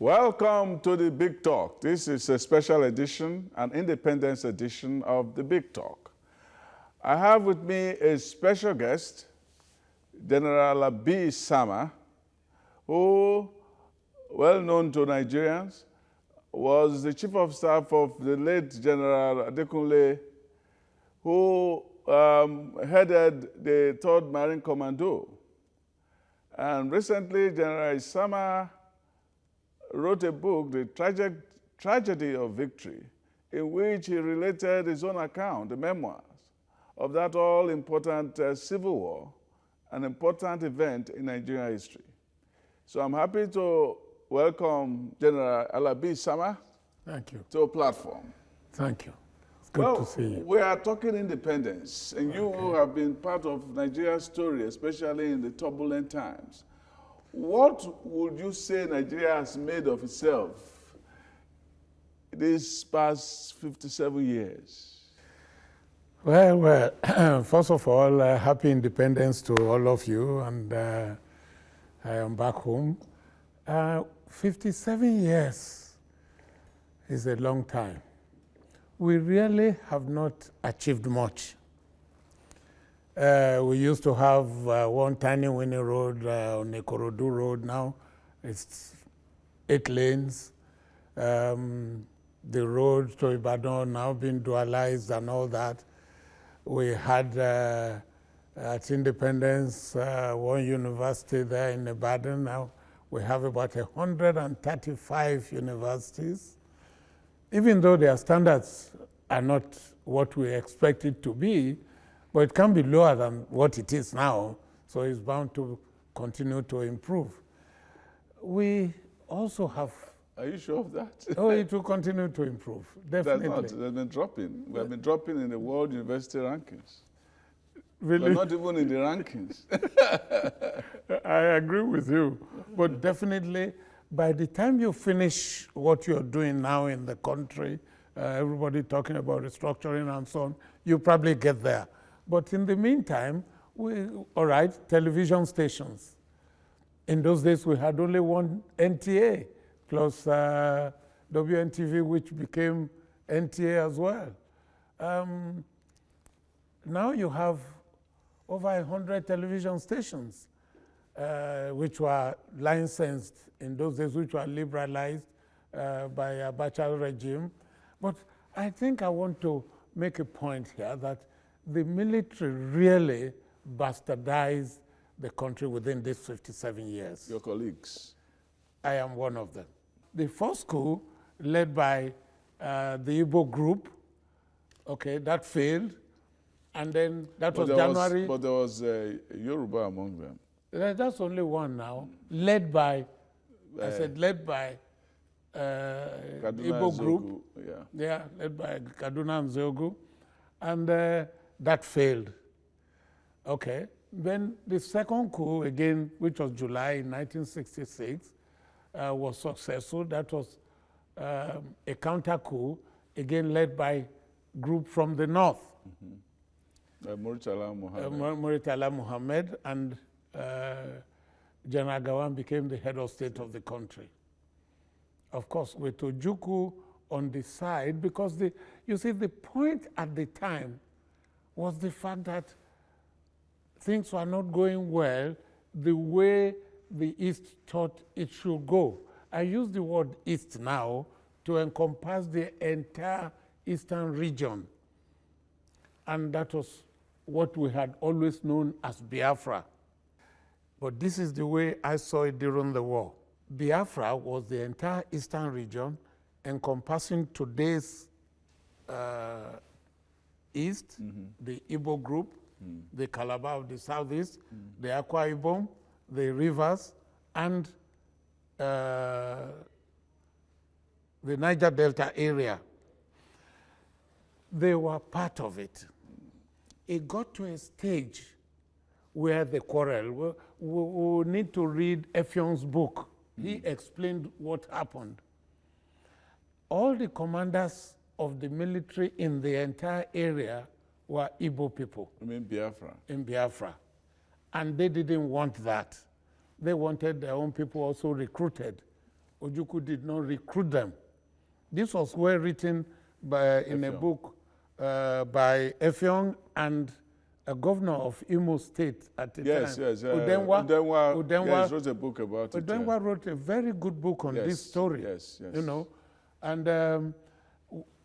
Welcome to the Big Talk. This is a special edition, an Independence edition of the Big Talk. I have with me a special guest, General Alabi Isama, who, well known to Nigerians, was the chief of staff of the late General Adekunle, who headed the 3rd Marine Commando. And recently, General Isama wrote a book, The Tragedy of Victory, in which he related his own account, the memoirs, of that all-important civil war, an important event in Nigerian history. So I'm happy to welcome General Alabi Isama to a platform. Thank you. It's good to see you. We are talking independence, and you have been part of Nigeria's story, especially in the turbulent times. What would you say Nigeria has made of itself these past 57 years? Well, first of all, happy independence to all of you, and I am back home. 57 years is a long time. We really have not achieved much. We used to have one tiny winning road on Ikorodu Road. Now it's 8 lanes. The road to Ibadan now being dualized and all that. We had at Independence one university there in Ibadan. Now we have about 135 universities. Even though their standards are not what we expect it to be, but it can be lower than what it is now, so it's bound to continue to improve. We also have... Are you sure of that? Oh, it will continue to improve, definitely. That's not, they've been dropping. We have been dropping in the world university rankings. Really? We're not even in the rankings. I agree with you, but definitely by the time you finish what you're doing now in the country, everybody talking about restructuring and so on, you probably get there. But in the meantime, all right, television stations. In those days, we had only one NTA, plus WNTV, which became NTA as well. Now you have over 100 television stations, which were licensed in those days, which were liberalized by Abacha regime. But I think I want to make a point here that the military really bastardized the country within these 57 years. Your colleagues? I am one of them. The first coup, led by the Igbo group, okay, that failed. And then that was January. But there was Yoruba among them. That's only one now, led by, I said led by the Igbo group. Yeah, led by Kaduna and Zogu. And that failed. Okay. Then the second coup, again, which was July 1966, was successful. That was a counter coup, again led by group from the north. Muritala Muhammad, and General Gawan became the head of state of the country. Of course, with Ojukwu on the side, because you see, the point at the time was the fact that things were not going well the way the East thought it should go. I use the word East now to encompass the entire Eastern region. And that was what we had always known as Biafra. But this is the way I saw it during the war. Biafra was the entire Eastern region encompassing today's East, the Igbo group, the Calabar of the Southeast, the Akwa Ibom, the rivers, and the Niger Delta area. They were part of it. It got to a stage where the quarrel, we need to read Efion's book. He explained what happened. All the commanders of the military in the entire area were Igbo people. You mean Biafra? In Biafra. And they didn't want that. They wanted their own people also recruited Ojukwu did not recruit them. This was well written in a book by Effiong and a governor of Imo State at the time. Yes. Udenwa wrote a book about it. Udenwa wrote a very good book on this story. Yes. You know, and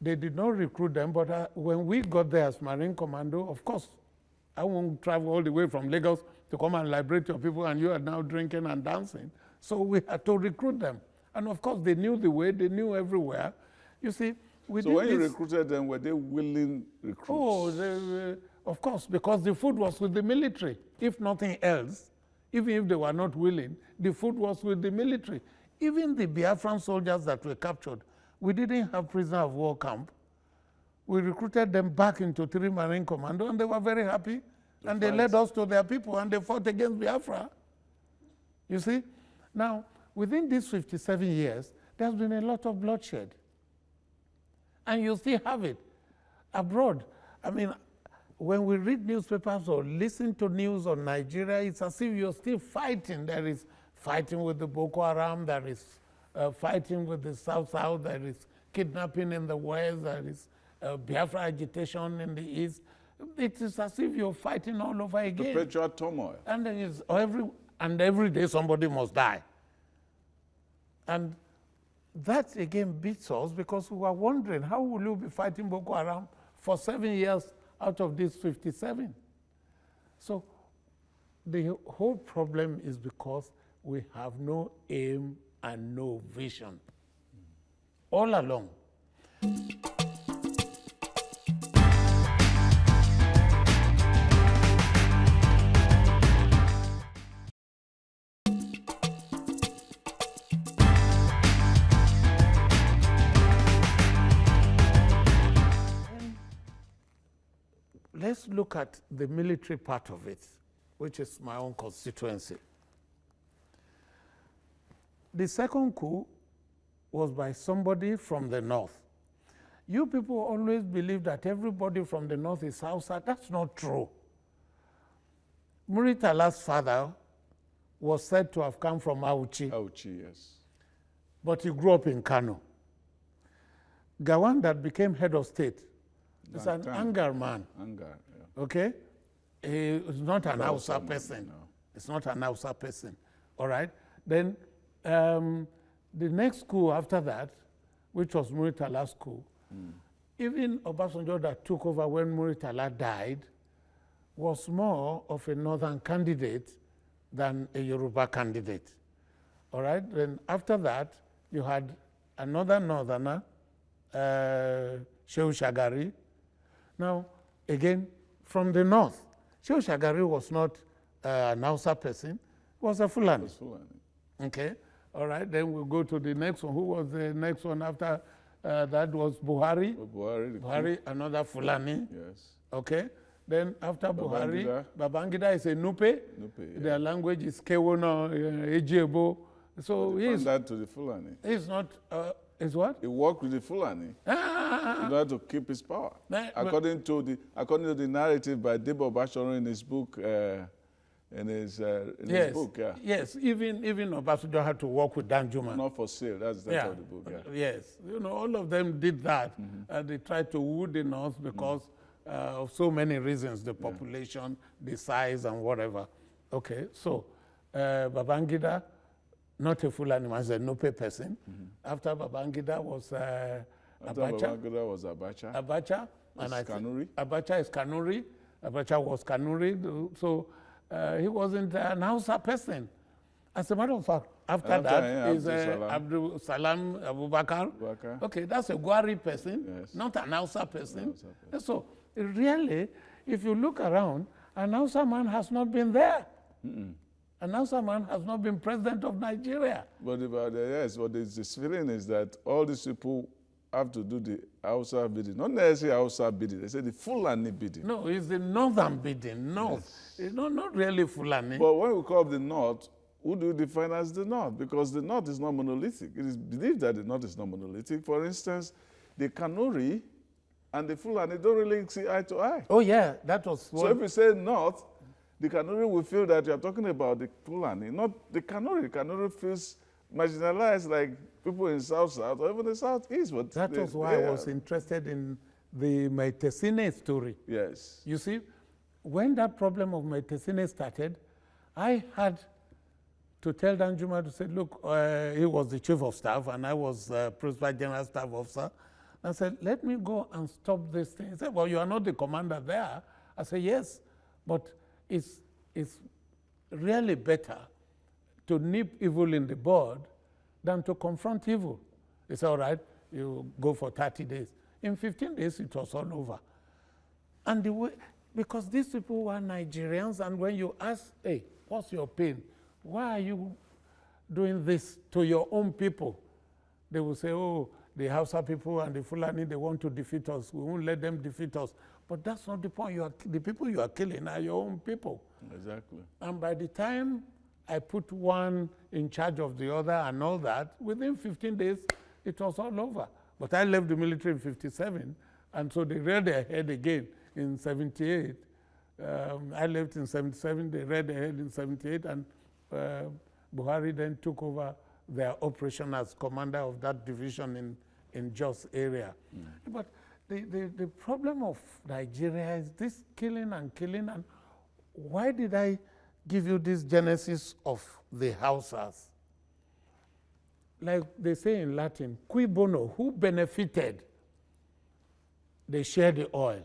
they did not recruit them, but when we got there as Marine Commando, of course, I won't travel all the way from Lagos to come and liberate your people, and you are now drinking and dancing. So we had to recruit them. And of course, they knew the way, they knew everywhere. You see, so when you recruited them, were they willing recruits? Oh, of course, because the food was with the military. If nothing else, even if they were not willing, the food was with the military. Even the Biafran soldiers that were captured, we didn't have prisoner of war camp. We recruited them back into 3 Marine Commando, and they were very happy. And they led us to their people, and they fought against Biafra. You see? Now, within these 57 years, there's been a lot of bloodshed. And you still have it abroad. I mean, when we read newspapers or listen to news on Nigeria, it's as if you're still fighting. There is fighting with the Boko Haram, there is fighting with the South-South, there is kidnapping in the West, there is Biafra agitation in the East. It is as if you're fighting all over again. Perpetual turmoil. And there is every day somebody must die. And that again beats us because we were wondering, how will you be fighting Boko Haram for 7 years out of these 57? So the whole problem is because we have no aim and no vision all along. Let's look at the military part of it, which is my own constituency. The second coup was by somebody from the north. You people always believe that everybody from the north is Hausa. That's not true. Muritala's father was said to have come from Auchi. Auchi, yes. But he grew up in Kano. Gawan, that became head of state, is an Angar man. Angar, yeah. Okay? He is not an Hausa person. No. It's not an Hausa person. All right? Then the next coup after that, which was Muritala's coup, even Obasanjo that took over when Muritala died, was more of a northern candidate than a Yoruba candidate. All right? Then after that, you had another northerner, Shehu Shagari. Now, again, from the north, Shehu Shagari was not an Hausa person, was a Fulani. Was Fulani. Okay, all right, then we'll go to the next one. Who was the next one after that was Buhari? Buhari, another Fulani. Yes. Okay, then after Buhari, Babangida is a Nupe. Their language is Kewono, Ejebo. So he's that to the Fulani. He's not. Is what? He worked with the Fulani in order to keep his power. According to the narrative by Debo Bashorun in his book, his book, yeah. Yes, even Obasanjo had to work with Danjuma. Not for sale. That's the title of the book. Yeah. Yes, you know, all of them did that. They tried to woo the North because of so many reasons: the population, the size, and whatever. Okay, so Babangida. Not a Fulani man, a Nupe person. After Babangida was Abacha. Babangida was Abacha. Abacha. And Kanuri. Abacha is Kanuri. Abacha was Kanuri. So he wasn't an Hausa person. As a matter of fact, after that is Abdul Salam Abubakar. Okay, that's a Gwari person, not an Hausa person. So really, if you look around, an Hausa man has not been there. An Hausa man has not been president of Nigeria. But this feeling is that all these people have to do the Hausa bidding. Not necessarily Hausa bidding, they say the Fulani bidding. No, it's the northern bidding, north. Yes. It's not really Fulani. But when we call the north, who do you define as the north? Because the north is not monolithic. It is believed that the north is not monolithic. For instance, the Kanuri and the Fulani don't really see eye to eye. Oh yeah, that was what... So if you say north, the Kanuri will feel that you're talking about the Fulani, not the Kanuri. Kanuri feels marginalized like people in South-South or even the Southeast. But that was why I was interested in the Maitesine story. Yes. You see, when that problem of Maitesine started, I had to tell Danjuma to say, look, he was the chief of staff and I was principal general staff officer. I said, let me go and stop this thing. He said, well, you are not the commander there. I said, yes, but it's really better to nip evil in the bud than to confront evil. He said, all right, you go for 30 days. In 15 days, it was all over. And the way, because these people were Nigerians, and when you ask, hey, what's your pain? Why are you doing this to your own people? They will say, oh, the Hausa people and the Fulani, they want to defeat us. We won't let them defeat us. But that's not the point. The people you are killing are your own people. Exactly. And by the time I put one in charge of the other and all that, within 15 days, it was all over. But I left the military in 57, and so they reared their head again in 78. I left in 77, they reared their head in 78, and Buhari then took over their operation as commander of that division in Jos area. But the problem of Nigeria is this killing, and why did I give you this genesis of the Hausas? Like they say in Latin, cui bono, who benefited? They share the oil.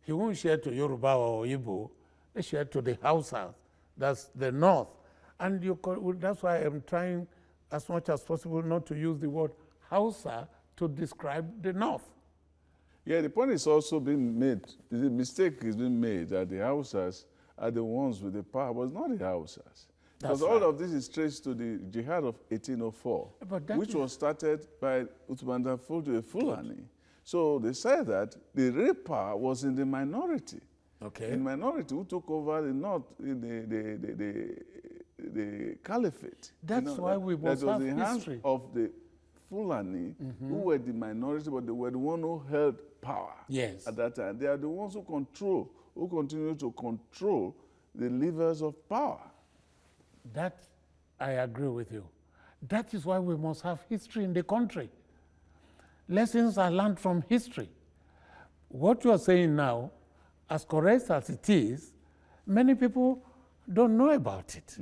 He won't share to Yoruba or Igbo, they share to the Hausas, that's the north. And that's why I'm trying as much as possible not to use the word Hausa to describe the north. Yeah, the point is also being made, the mistake is being made that the Hausas are the ones with the power, but it's not the Hausas. Because all of this is traced to the jihad of 1804, which was started by Uthman Danfodio, a Fulani. So they said that the real power was in the minority. Okay. In minority who took over the north, the caliphate. That's why we must have history. That was the hands of the Fulani, who were the minority, but they were the one who held power. Yes. At that time. They are the ones who continue to control the levers of power. That, I agree with you. That is why we must have history in the country. Lessons are learned from history. What you are saying now, as correct as it is, many people don't know about it.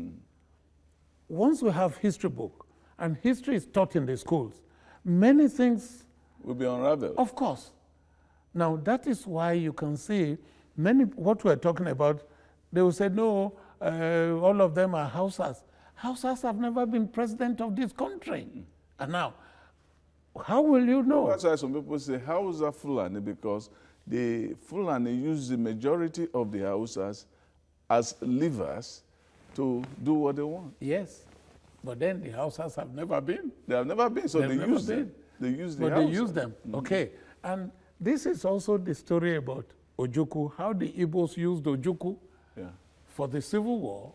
Once we have history book, and history is taught in the schools, many things will be unraveled. Of course. Now, that is why you can see what we're talking about, they will say, no, all of them are Hausas. Hausas have never been president of this country. And now, how will you know? That's why some people say Hausa Fulani, because the Fulani use the majority of the Hausas as levers to do what they want. Yes, but then the Hausas have never been. They have never been, so they use them. They use the Hausas. But they use them, okay. And this is also the story about Ojukwu, how the Igbos used Ojukwu for the Civil War.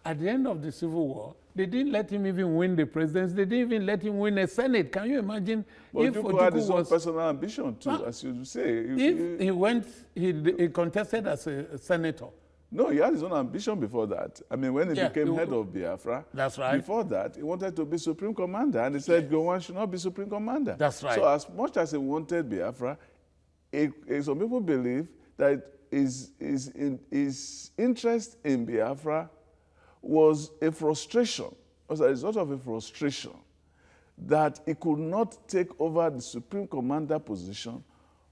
At the end of the Civil War, they didn't let him even win the presidency. They didn't even let him win a Senate. Can you imagine if Ojukwu had his own personal ambition too, as you say. If he contested as a senator. No, he had his own ambition before that. I mean, when he became head of Biafra, that's right. Before that, he wanted to be Supreme Commander, and he said Gowon should not be Supreme Commander. That's right. So as much as he wanted Biafra, some people believe that his interest in Biafra was a frustration, as a result of a frustration, that he could not take over the Supreme Commander position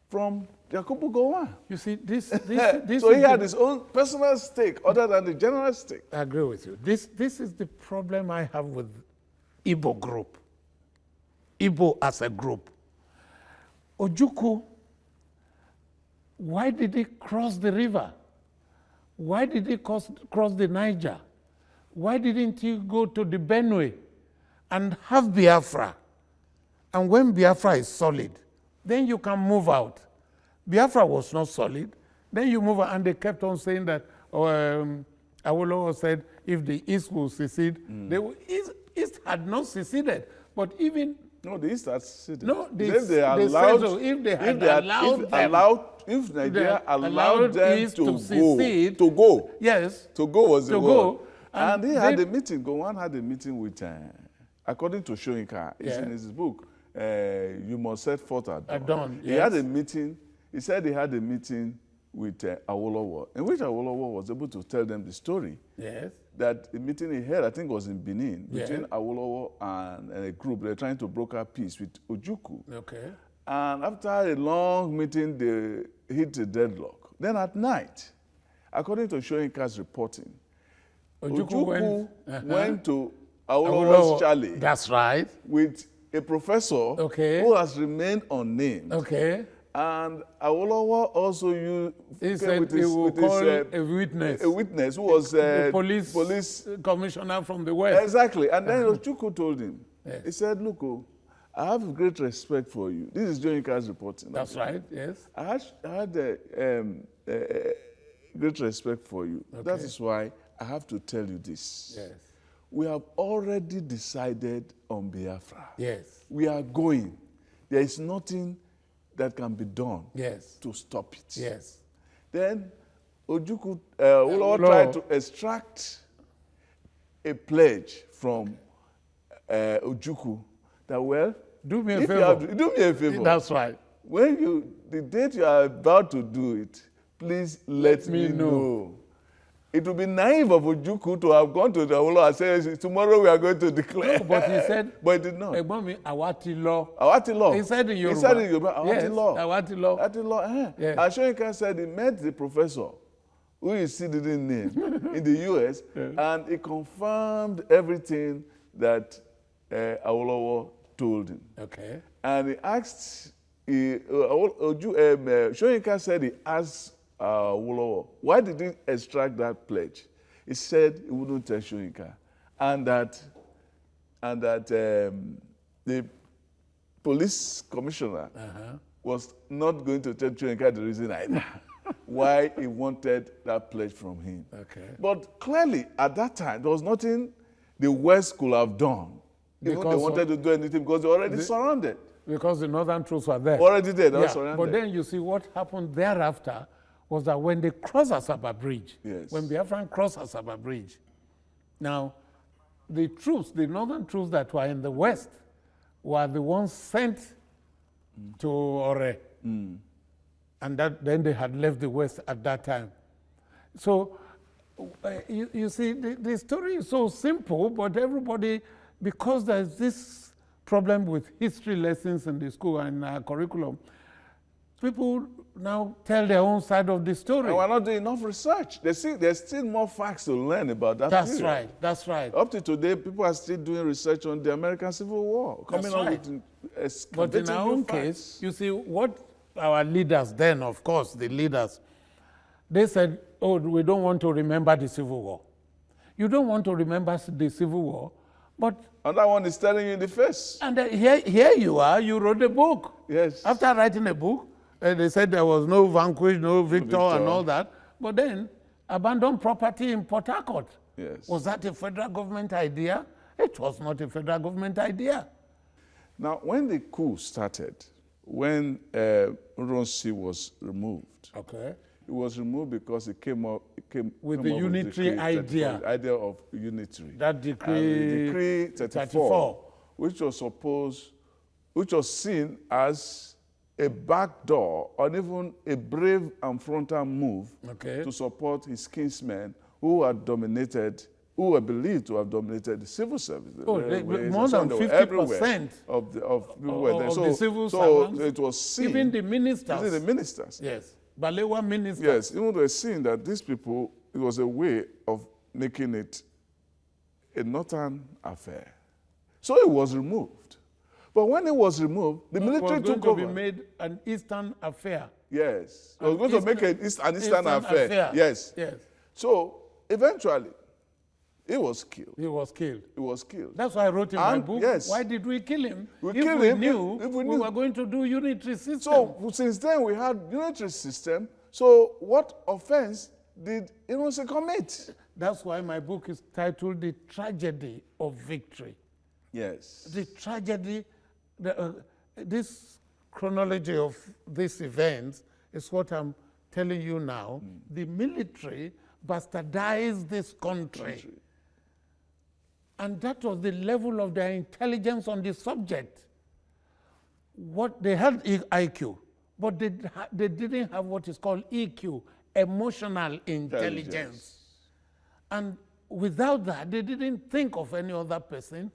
from Yakubu Gowon. You see, this so he had his own personal stake other than the general stake. I agree with you. This is the problem I have with Igbo group. Igbo as a group. Ojukwu, why did he cross the river? Why did he cross the Niger? Why didn't he go to the Benue and have Biafra? And when Biafra is solid, then you can move out. Biafra was not solid. Then you move out, and they kept on saying that Awolowo said if the East will secede, East had not seceded. But even no, the East had seceded. No, if Nigeria allowed them to secede, go. Yes. To go was the word. And he had a meeting. Gowon had a meeting with, according to Soyinka, it's in his book, You Must Set Forth at Dawn. He had a meeting. He said he had a meeting with Awolowo, in which Awolowo was able to tell them the story. Yes. That the meeting he had, I think, was in Benin, between Awolowo and a group. They're trying to broker peace with Ojukwu. Okay. And after a long meeting, they hit a deadlock. Then at night, according to Soyinka's reporting, Ojukwu went to Awolowo's chalet. That's right. With a professor who has remained unnamed. Okay. And Awolowo also used a witness. A witness who was the police commissioner from the West. Exactly. And then Ojukwu told him, he said, look, I have great respect for you. This is Soyinka's reporting. That's right, yes. I had great respect for you. Okay. That is why I have to tell you this. Yes. We have already decided on Biafra. Yes. We are going. There is nothing that can be done to stop it. Yes. Then Ojukwu tried to extract a pledge from Ojukwu that, well, do me a favor. Do me a favor. That's right. When the date you are about to do it, please let me know. It would be naive of Ojukwu to have gone to the Awolowo and said, tomorrow we are going to declare. No, but he said, but he did not. Awati law. Awati law. He said in Yoruba. He said in Yoruba, Awati law. Awati law. Awati law. Yes. And Soyinka said he met the professor, who he still didn't name, in the US, and he confirmed everything that Awolowo told him. Okay. And he asked, Soyinka said he asked Awolowo, why did he extract that pledge? He said he wouldn't tell Soyinka, and that the police commissioner was not going to tell Soyinka the reason either why he wanted that pledge from him. Okay. But clearly, at that time, there was nothing the West could have done. Even they wanted to do anything because they were already surrounded. Because the northern troops were there. Already there, they were surrounded. But then you see what happened thereafter was that when they crossed Asaba Bridge, when Biafran crossed Asaba Bridge, now the troops, the northern troops that were in the west, were the ones sent to Ore. And then they had left the west at that time. So you see, the story is so simple, but everybody, because there's this problem with history lessons in the school and curriculum, people now tell their own side of the story. And we're not doing enough research. There's still more facts to learn about that period. Right, that's right. Up to today, people are still doing research on the American Civil War. But in our own case, you see, what our leaders then, of course, the leaders, they said, oh, we don't want to remember the Civil War. You don't want to remember the Civil War, but... And that one is telling you in the face. And here you are, you wrote a book. Yes. After writing a book, they said there was no vanquish, no victor, and all that. But then, abandoned property in Port Harcourt. Yes. Was that a federal government idea? It was not a federal government idea. Now, when the coup started, when Nronsi was removed, it was removed because it came with the unitary idea. The idea of unitary. That decree, 34, which was seen as a backdoor or even a brave and frontal move to support his kinsmen who were believed to have dominated the civil service. More than 50% of the civil servants. So it was seen. Even the ministers. Even the ministers. Yes. Balewa ministers. Yes, even they were seeing that these people, it was a way of making it a northern affair. So it was removed. But when it was removed, the military took over. It was going to be made an eastern affair. Yes. It was going to make an eastern affair. Yes. Yes. So eventually, he was killed. He was killed. He was killed. That's why I wrote in my book, why did we kill him? If we knew we were going to do unitary system. So since then we had unitary system. So what offense did Nronsi commit? That's why my book is titled The Tragedy of Victory. Yes. The tragedy, this chronology of these events is what I'm telling you now. The military bastardized this country And that was the level of their intelligence on the subject. What they had IQ, but they didn't have what is called EQ, emotional intelligence. And without that, they didn't think of any other person.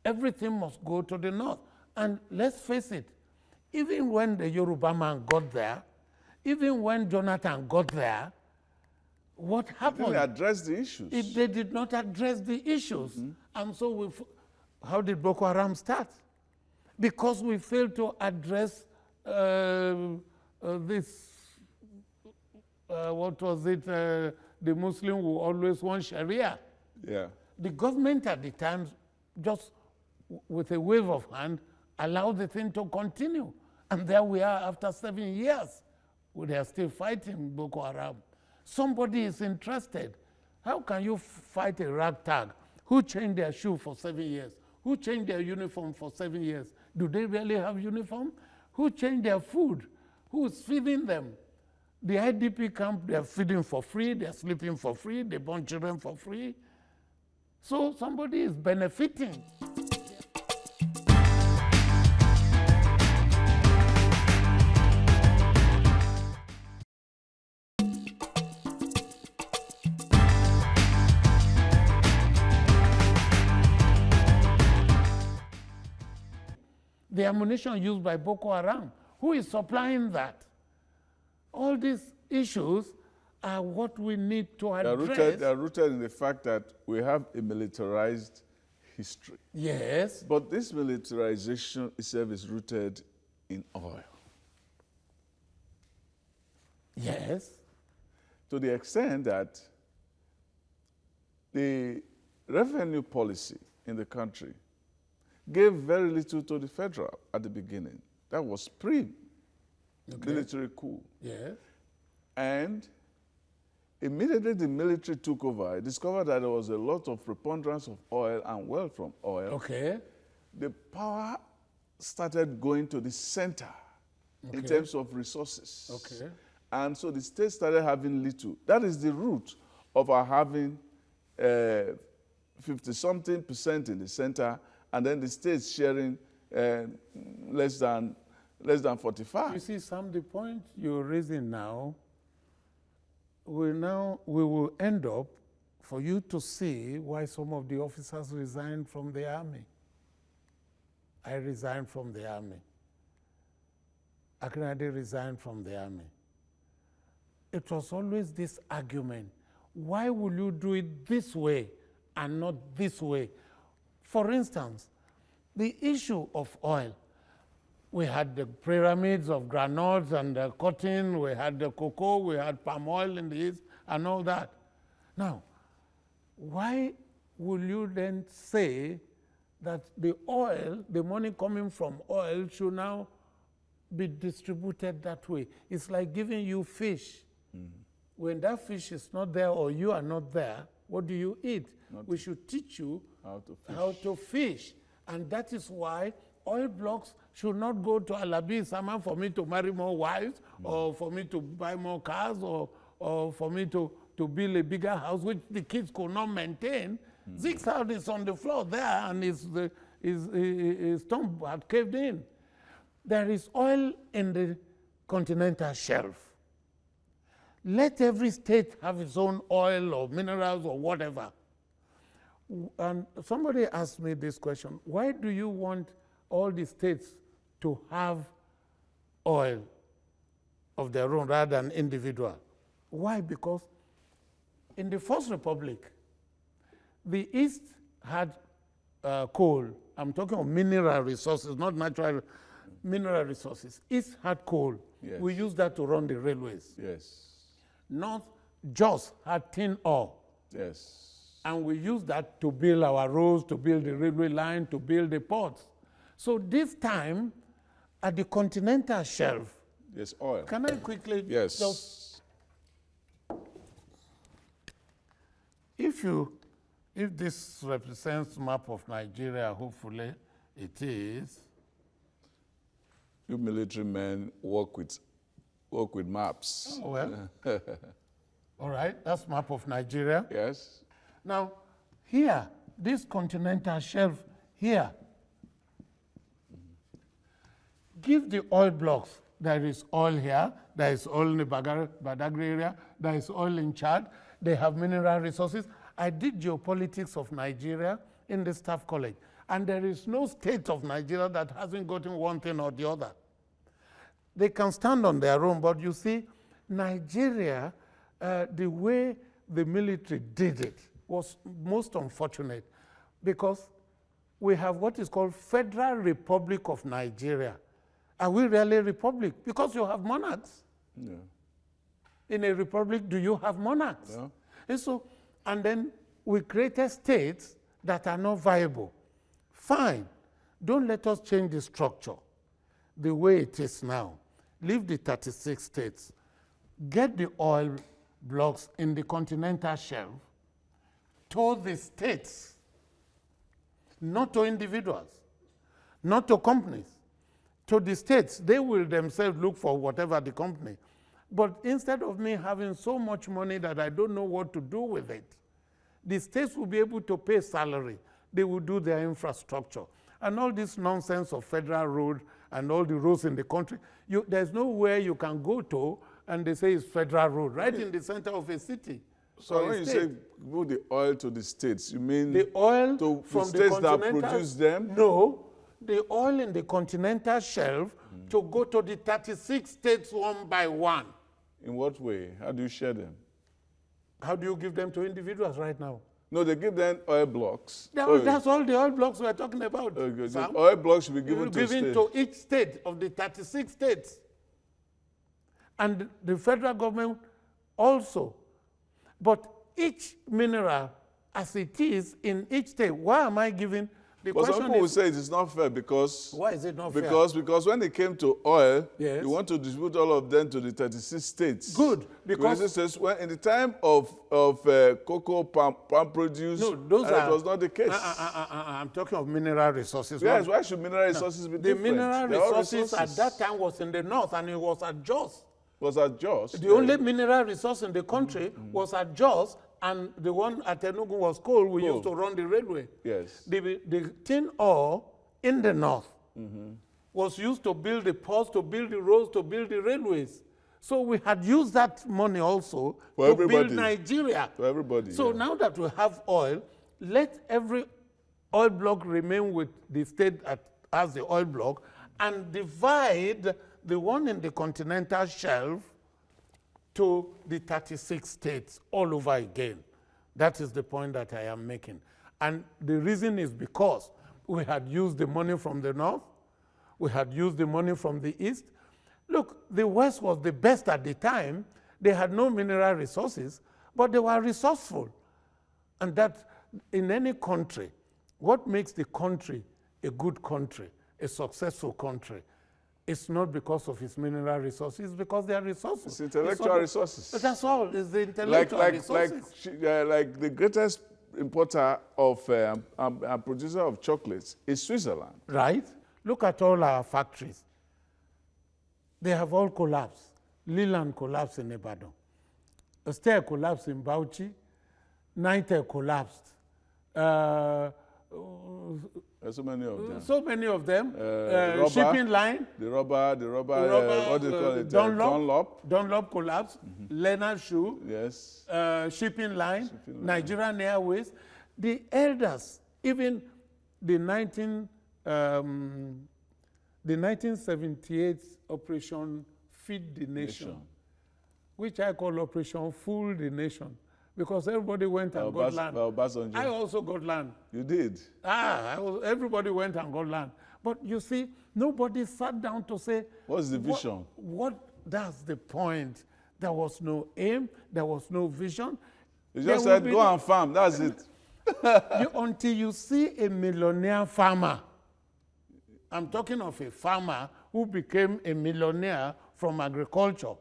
Everything must go to the north. And let's face it, even when the Yoruba man got there, even when Jonathan got there, what happened? They didn't address the issues. They did not address the issues. And so how did Boko Haram start? Because we failed to address what was it, the Muslim who always want Sharia. Yeah. The government at the time, just with a wave of hand, allowed the thing to continue. And there we are after 7 years. They are still fighting Boko Haram. Somebody is interested. How can you fight a ragtag? Who changed their shoe for 7 years? Who changed their uniform for 7 years? Do they really have uniform? Who changed their food? Who is feeding them? The IDP camp, they're feeding for free, they're sleeping for free, they born children for free. So somebody is benefiting. The ammunition used by Boko Haram, who is supplying that? All these issues are what we need to address. They are rooted in the fact that we have a militarized history. Yes. But this militarization itself is rooted in oil. Yes. To the extent that the revenue policy in the country gave very little to the federal at the beginning. That was pre-military coup. Yes. And immediately the military took over, I discovered that there was a lot of preponderance of oil and wealth from oil. Okay. The power started going to the center in terms of resources. Okay. And so the state started having little. That is the root of our having 50-something% in the center, and then the states sharing less than 45. You see, Sam, the point you're raising now, we will end up for you to see why some of the officers resigned from the army. I resigned from the army. Akinade resigned from the army. It was always this argument. Why will you do it this way and not this way? For instance, the issue of oil. We had the pyramids of granules and the cotton, we had the cocoa, we had palm oil in the east, and all that. Now, why will you then say that the oil, the money coming from oil, should now be distributed that way? It's like giving you fish. When that fish is not there or you are not there, what do you eat? We should teach you how to fish. And that is why oil blocks should not go to Alabi Isama for me to marry more wives, or for me to buy more cars, or for me to build a bigger house, which the kids could not maintain. Zeke's house is on the floor there, and his tomb had caved in. There is oil in the continental shelf. Let every state have its own oil or minerals or whatever. And somebody asked me this question: why do you want all the states to have oil of their own rather than individual? Why? Because in the First Republic, the East had coal. I'm talking of mineral resources, not natural mineral resources. East had coal. Yes. We used that to run the railways. Yes. North just had tin ore. Yes. And we use that to build our roads, to build the railway line, to build the ports. So this time, at the continental shelf, yes, oil. Can I quickly just... If this represents map of Nigeria, hopefully it is. You military men work with maps. Oh, well. All right, that's map of Nigeria. Yes. Now, here, this continental shelf here. Give the oil blocks. There is oil here, there is oil in the Badagry area, there is oil in Chad, they have mineral resources. I did geopolitics of Nigeria in the Staff College, and there is no state of Nigeria that hasn't gotten one thing or the other. They can stand on their own, but you see, Nigeria, the way the military did it was most unfortunate, because we have what is called Federal Republic of Nigeria. Are we really a republic? Because you have monarchs. Yeah. In a republic, do you have monarchs? Yeah. And then we created states that are not viable. Fine. Don't let us change the structure the way it is now. Leave the 36 states. Get the oil blocks in the continental shelf to the states, not to individuals, not to companies. To the states, they will themselves look for whatever the company. But instead of me having so much money that I don't know what to do with it, the states will be able to pay salary. They will do their infrastructure. And all this nonsense of federal road and all the roads in the country, there's nowhere you can go to and they say it's federal road, right in the center of a city. So when you say move the oil to the states, you mean the oil to from the states the that produce them? No. The oil in the continental shelf to go to the 36 states one by one. In what way? How do you share them? How do you give them to individuals right now? No, they give them oil blocks. That's all the oil blocks we're talking about. Okay. The oil blocks should be given to each state of the 36 states. And the federal government also. But each mineral, as it is in each state, why am I giving? But some people will say it is not fair because... Why is it not fair? Because when it came to oil, yes, you want to distribute all of them to the 36 states. Good, because... in the time of cocoa palm produce, no, it was not the case. I'm talking of mineral resources. Yes, why should mineral resources be different? The mineral resources at that time was in the north, and it was at Jos. Was at Jos? The only mineral resource in the country was at Jos, and the one at Enugu was coal. We used to run the railway. Yes. The tin ore in the north was used to build the ports, to build the roads, to build the railways. So we had used that money also to build Nigeria. For everybody. So now that we have oil, let every oil block remain with the state as the oil block, and divide the one in the continental shelf to the 36 states all over again. That is the point that I am making. And the reason is because we had used the money from the north, we had used the money from the east. Look, the West was the best at the time. They had no mineral resources, but they were resourceful. And that in any country, what makes the country a good country, a successful country, it's not because of its mineral resources, it's because they are resources. It's intellectual resources. But that's all, it's the intellectual resources. Like the greatest importer of and producer of chocolates is Switzerland. Right? Look at all our factories. They have all collapsed. Leland collapsed in Ibadan. Esther collapsed in Bauchi. Nitel collapsed. There's so many of them. So many of them. Rubber, shipping line. The rubber, what do you call it? Dunlop. Dunlop collapsed. Leonard Shoe. Yes. Shipping line. Nigerian Airways. The elders, even the 1978 Operation Feed the Nation, which I call Operation Fool the Nation, because everybody went and got land. I also got land. You did? Everybody went and got land. But you see, nobody sat down to say, what's the vision? That's the point. There was no aim, there was no vision. You just said, go and farm, that's it. Until you see a millionaire farmer. I'm talking of a farmer who became a millionaire from agriculture,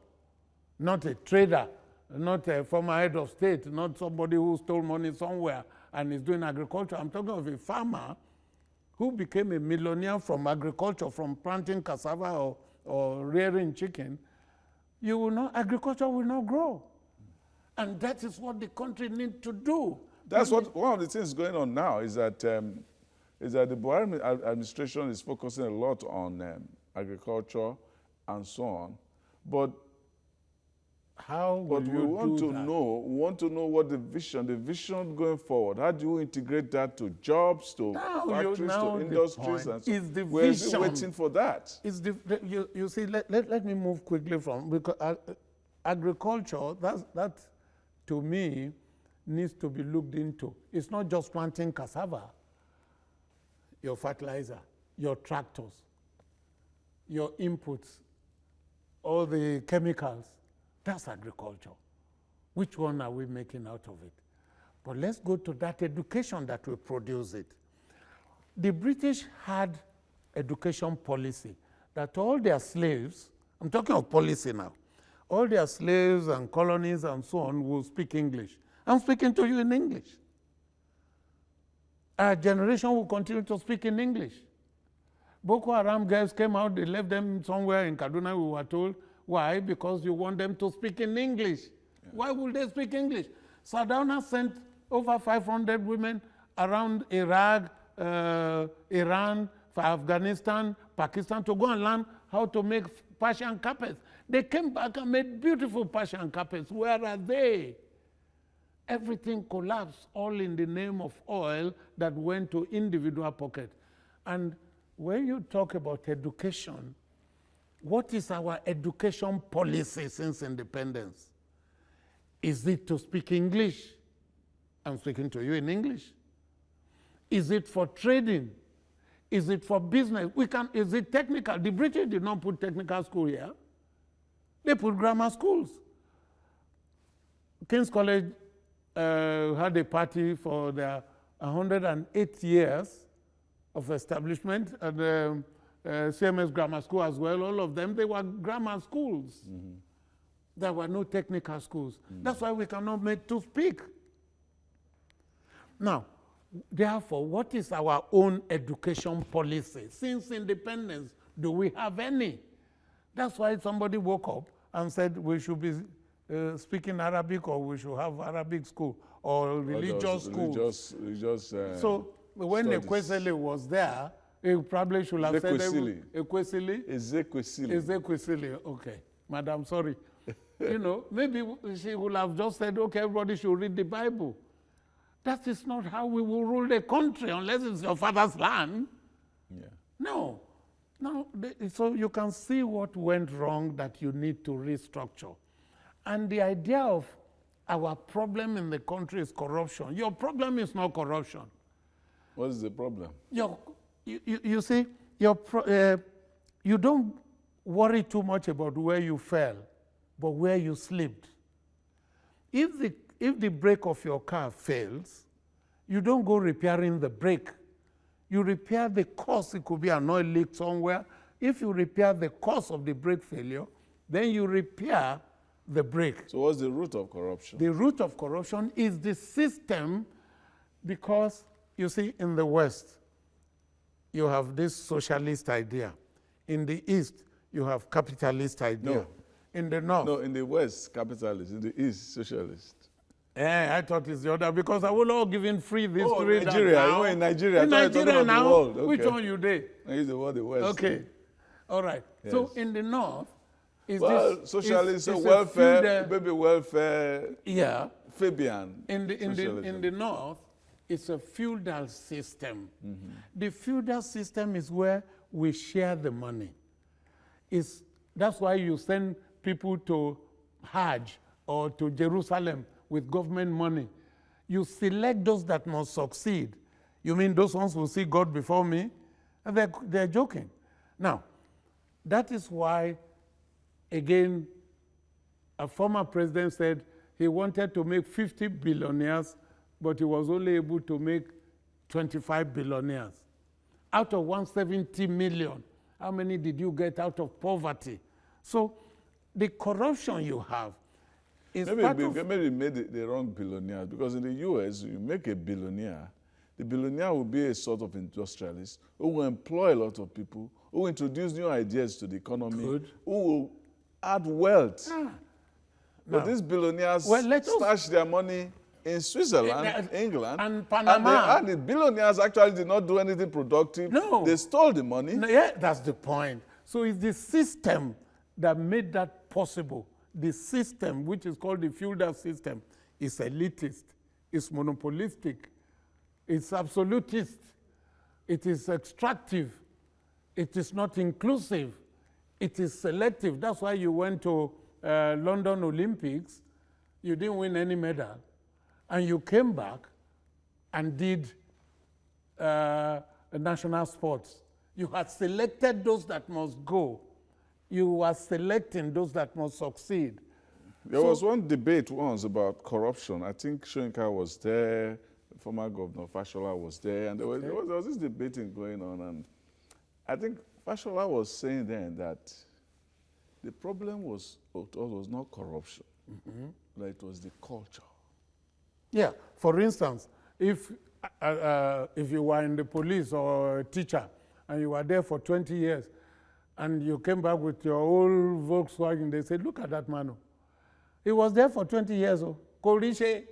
not a trader, not a former head of state, not somebody who stole money somewhere and is doing agriculture. I'm talking of a farmer who became a millionaire from agriculture, from planting cassava or rearing chicken. Agriculture will not grow. And that is what the country needs to do. That's what one of the things going on now is that the Buhari administration is focusing a lot on agriculture and so on, but we want to know what the vision going forward. How do you integrate that to jobs, to factories, to industries, and so on? We're still waiting for that. You see, let me move quickly from, because agriculture, that to me needs to be looked into. It's not just planting cassava, your fertilizer, your tractors, your inputs, all the chemicals. That's agriculture. Which one are we making out of it? But let's go to that education that will produce it. The British had education policy that all their slaves, I'm talking of policy now, all their slaves and colonies and so on will speak English. I'm speaking to you in English. Our generation will continue to speak in English. Boko Haram guys came out, they left them somewhere in Kaduna, we were told. Why? Because you want them to speak in English. Yeah. Why would they speak English? Saddam sent over 500 women around Iraq, Iran, Afghanistan, Pakistan to go and learn how to make Persian carpets. They came back and made beautiful Persian carpets. Where are they? Everything collapsed, all in the name of oil that went to individual pockets. And when you talk about education, what is our education policy since independence? Is it to speak English? I'm speaking to you in English. Is it for trading? Is it for business? Is it technical? The British did not put technical school here. They put grammar schools. King's College had a party for their 108 years of establishment, and CMS Grammar School as well, all of them, they were grammar schools. Mm-hmm. There were no technical schools. Mm-hmm. That's why we cannot make to speak. Now, therefore, what is our own education policy? Since independence, do we have any? That's why somebody woke up and said we should be speaking Arabic, or we should have Arabic school, or religious schools. So when Ekwesili was there, he probably should have said Ekwesili. Ezekwesili. Okay, madam, sorry. Maybe she would have just said, okay, everybody should read the Bible. That is not how we will rule the country unless it's your father's land. Yeah. No. So you can see what went wrong that you need to restructure. And the idea of our problem in the country is corruption. Your problem is not corruption. What is the problem? You see, you don't worry too much about where you fell, but where you slipped. If the brake of your car fails, you don't go repairing the brake. You repair the cause. It could be an oil leak somewhere. If you repair the cause of the brake failure, then you repair the brake. So what's the root of corruption? The root of corruption is the system, because, you see, in the West, you have this socialist idea. In the East, you have capitalist idea. No. In the North. No, in the West, capitalist. In the East, socialist. I thought it's the other, because I will all giving free this to read. Nigeria. In Nigeria. In Nigeria now. The world. Okay. Which one you did? I use the word the West. Okay. All right. Yes. So in the North, socialist, welfare, baby welfare. Yeah. Fabian. In the North, it's a feudal system. Mm-hmm. The feudal system is where we share the money. That's why you send people to Hajj or to Jerusalem with government money. You select those that must succeed. You mean those ones will see God before me? And they're joking. Now, that is why, again, a former president said he wanted to make 50 billionaires, but he was only able to make 25 billionaires. Out of 170 million, how many did you get out of poverty? So the corruption you have is maybe made the wrong billionaire, because in the U.S., you make a billionaire, the billionaire will be a sort of industrialist who will employ a lot of people, who will introduce new ideas to the economy, who will add wealth. But these billionaires stash their money in Switzerland, England, and Panama. And the billionaires actually did not do anything productive. No. They stole the money. No, yeah, that's the point. So it's the system that made that possible. The system, which is called the feudal system, is elitist, it's monopolistic, it's absolutist, it is extractive, it is not inclusive, it is selective. That's why you went to London Olympics, you didn't win any medal, and you came back and did national sports. You had selected those that must go. You were selecting those that must succeed. There was one debate once about corruption. I think Shoyinka was there, former Governor Fashola was there, and there was this debating going on. And I think Fashola was saying then that the problem was not corruption, but it was the culture. Yeah, for instance, if you were in the police or a teacher and you were there for 20 years and you came back with your old Volkswagen, they said, look at that man. He was there for 20 years. Korishe,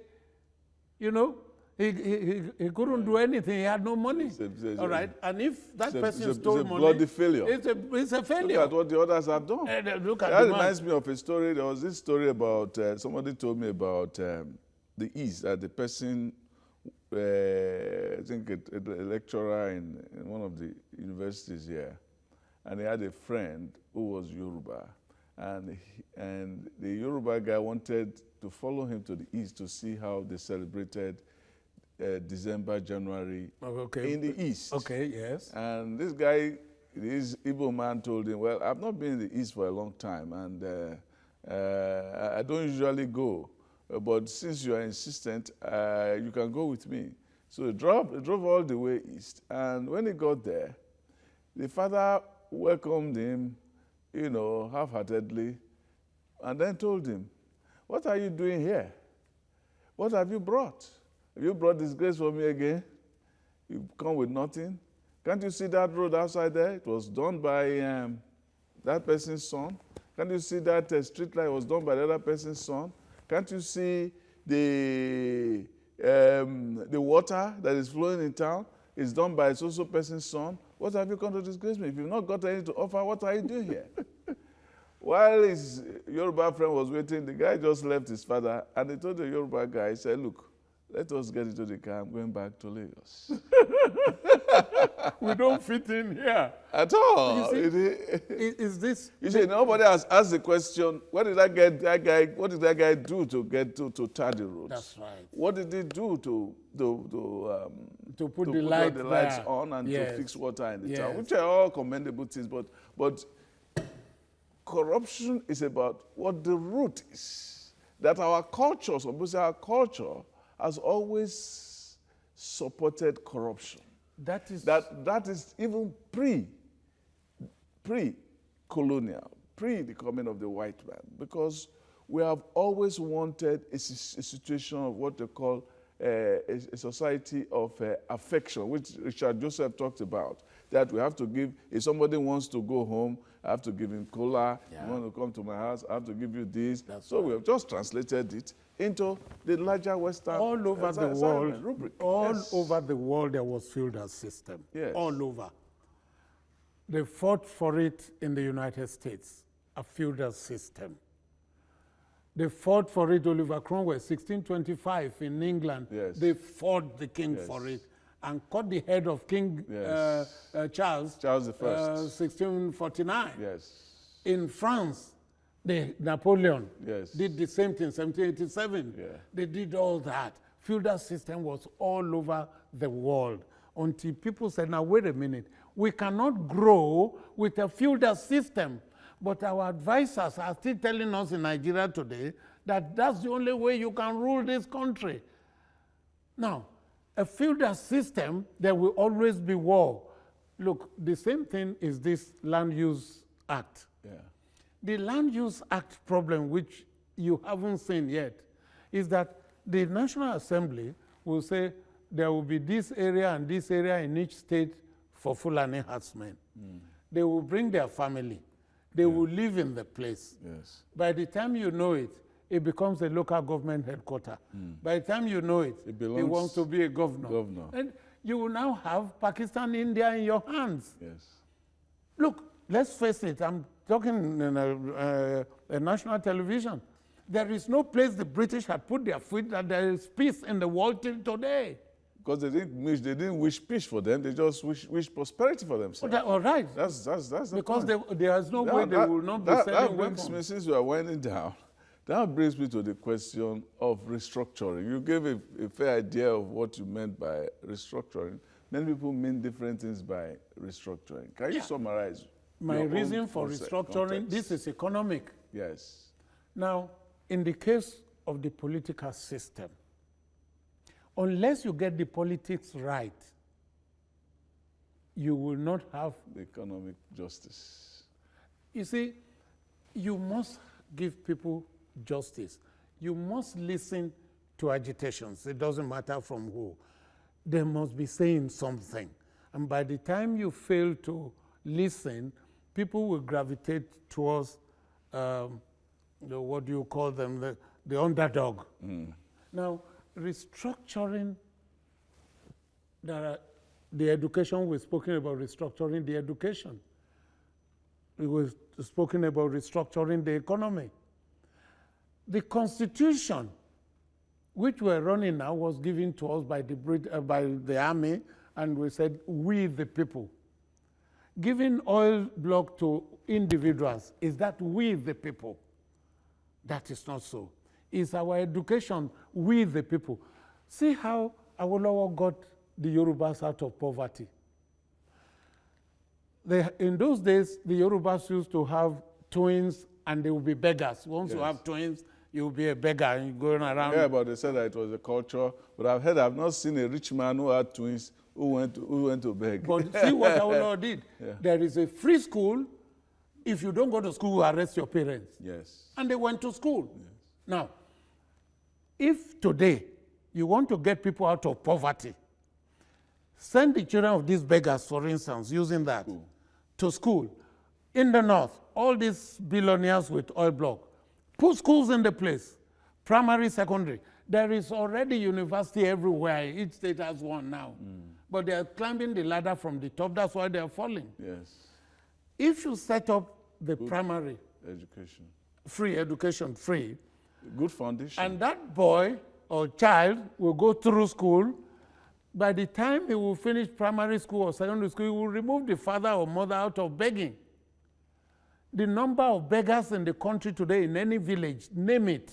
you know, he couldn't do anything. He had no money. All right. And if that person stole money, bloody failure. It's a failure. Look at what the others have done. That reminds me of a story. There was this story about, somebody told me about the East, that the person, I think a lecturer in one of the universities here, and he had a friend who was Yoruba. And the Yoruba guy wanted to follow him to the East to see how they celebrated December, January in the East. Okay, yes. And this guy, this Igbo man told him, well, I've not been in the East for a long time, and I don't usually go. But since you are insistent, you can go with me. So he drove all the way east. And when he got there, the father welcomed him, you know, half-heartedly, and then told him, what are you doing here? What have you brought? Have you brought disgrace for me again? You come with nothing? Can't you see that road outside there? It was done by that person's son. Can't you see that street light was done by the other person's son? Can't you see the water that is flowing in town is done by so-so person's son? What have you come to disgrace me? If you've not got anything to offer, what are you doing here? While his Yoruba friend was waiting, the guy just left his father, and he told the Yoruba guy, he said, look, let us get into the car. I'm going back to Lagos. We don't fit in here. At all. You see, is this... You see, nobody has asked the question, what did that guy do to get to tar the roads? That's right. What did he do to put the lights on and yes. to fix water in the yes. town, which are all commendable things, but corruption is about what the root is. That our culture, our culture has always supported corruption. That is even pre-colonial, pre the coming of the white man, because we have always wanted a situation of what they call a society of affection, which Richard Joseph talked about, that we have to give, if somebody wants to go home, I have to give him cola. Yeah. You want to come to my house, I have to give you this. So we have just translated it into the larger Western all over the world. Rubric. All over the world there was feudal system. Yes. All over. They fought for it in the United States, a feudal system. They fought for it, Oliver Cromwell, 1625 in England. Yes. They fought the king for it and cut the head of King Charles I. 1649. Yes. In France, Napoleon did the same thing, 1787. Yeah. They did all that. Feudal system was all over the world until people said, now wait a minute, we cannot grow with a feudal system. But our advisors are still telling us in Nigeria today that that's the only way you can rule this country. Now, a feudal system, there will always be war. Look, the same thing is this Land Use Act. Yeah. The Land Use Act problem, which you haven't seen yet, is that the National Assembly will say there will be this area and this area in each state for Fulani herdsmen. They will bring their family. They will live in the place. Yes. By the time you know it, it becomes a local government headquarters. By the time you know it, he wants to be a governor. And you will now have Pakistan, India in your hands. Yes. Look, let's face it, I'm talking in a national television. There is no place the British had put their foot that there is peace in the world till today. Because they didn't wish peace for them, they just wish prosperity for themselves. All right. That's the because point. there is no way they will not be selling weapons. Me, since we are winding down, that brings me to the question of restructuring. You gave a fair idea of what you meant by restructuring. Many people mean different things by restructuring. Can you summarize? My reason for restructuring, this is economic. Yes. Now, in the case of the political system, unless you get the politics right, you will not have the economic justice. You see, you must give people justice. You must listen to agitations. It doesn't matter from who. They must be saying something. And by the time you fail to listen, people will gravitate towards what do you call them, the underdog. Now, restructuring, the education, we've spoken about restructuring the education. We were spoken about restructuring the economy. The Constitution, which we're running now, was given to us by the army, and we said, we the people. Giving oil block to individuals, is that we the people? That is not so. It's our education, we the people. See how Awolowo got the Yorubas out of poverty. In those days, the Yorubas used to have twins and they would be beggars. Once you have twins, you will be a beggar and you're going around. Yeah, but they said that it was a culture. But I've not seen a rich man who had twins who went to beg. But see what Awolowo did. Yeah. There is a free school. If you don't go to school, arrest your parents. Yes. And they went to school. Yes. Now, if today you want to get people out of poverty, send the children of these beggars, for instance, using that, to school. In the north, all these billionaires with oil block, put schools in the place, primary, secondary. There is already university everywhere. Each state has one now. But they are climbing the ladder from the top. That's why they are falling. Yes. If you set up the primary education, free, good foundation, and that boy or child will go through school, by the time he will finish primary school or secondary school, he will remove the father or mother out of begging. The number of beggars in the country today in any village, name it,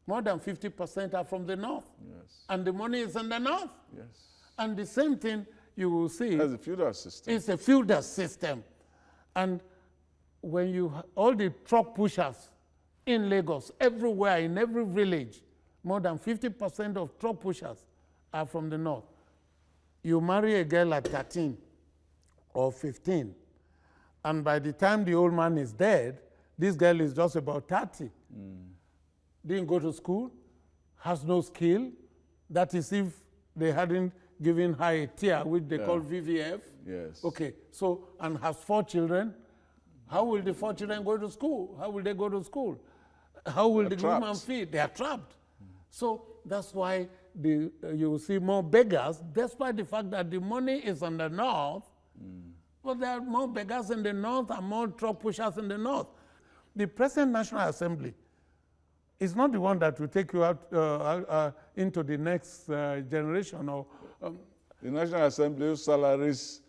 more than 50% are from the north. Yes. And the money is in the north. Yes. And the same thing you will see. That's a feudal system. It's a feudal system. And when all the truck pushers in Lagos, everywhere, in every village, more than 50% of truck pushers are from the north. You marry a girl at 13 or 15, and by the time the old man is dead, this girl is just about 30. Didn't go to school, has no skill. That is if they hadn't given her a tier, which they call VVF. Yes. Okay, so, and has 4 children. How will the 4 children go to school? How will they go to school? How will the woman feed? They are trapped. So that's why you will see more beggars, despite the fact that the money is in the north, but there are more beggars in the north and more truck pushers in the north. The present National Assembly is not the one that will take you out into the next generation. Or the National Assembly, whose salaries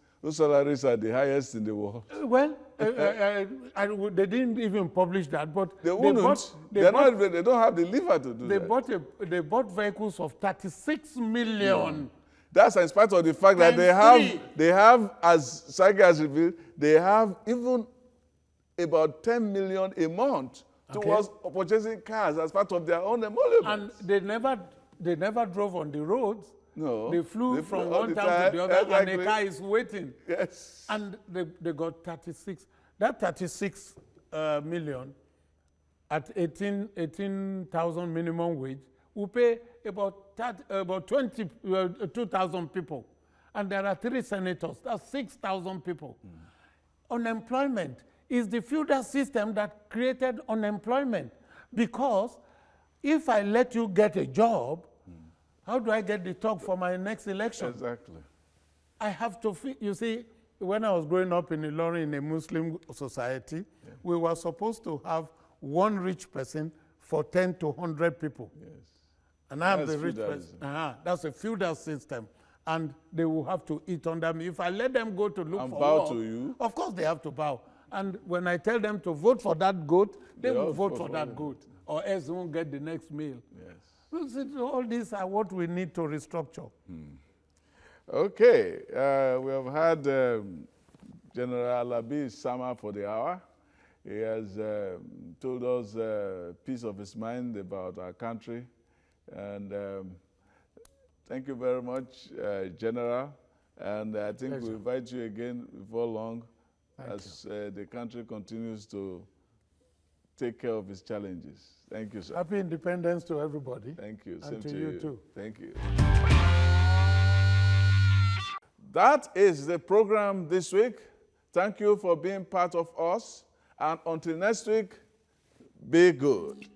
are the highest in the world. Well, they didn't even publish that, but they wouldn't. They don't have the liver to do that. They bought vehicles of 36 million. Yeah. That's in spite of the fact that they have, as Sagi has revealed, they have even about 10 million a month towards purchasing cars as part of their own emoluments. And they never drove on the roads. No. They flew from one town to the other, and the car is waiting. Yes. And they got 36. That 36 million at 18,000 minimum wage will pay about 2,000 people. And there are 3 senators. That's 6,000 people. Unemployment is the feudal system that created unemployment, because If I let you get a job, how do I get the talk for my next election? Exactly. I have to, you see, when I was growing up in Ilorin in a Muslim society, we were supposed to have one rich person for 10 to 100 people. Yes. And I'm That's the rich feudalism. person. That's a feudal system. And they will have to eat under me. If I let them go to look And for bow work, to you. of course they have to bow. And when I tell them to vote for that goat, they will all vote vote for for that it. goat, or else they won't get the next meal. Yes. You see, all these are what we need to restructure. Okay, we have had General Alabi Isama for the hour. He has told us a piece of his mind about our country. And thank you very much, General. And I think we'll invite you again before long as the country continues to take care of its challenges. Thank you, sir. Happy independence to everybody. Thank you. And Same to you too. Thank you. That is the program this week. Thank you for being part of us. And until next week, be good.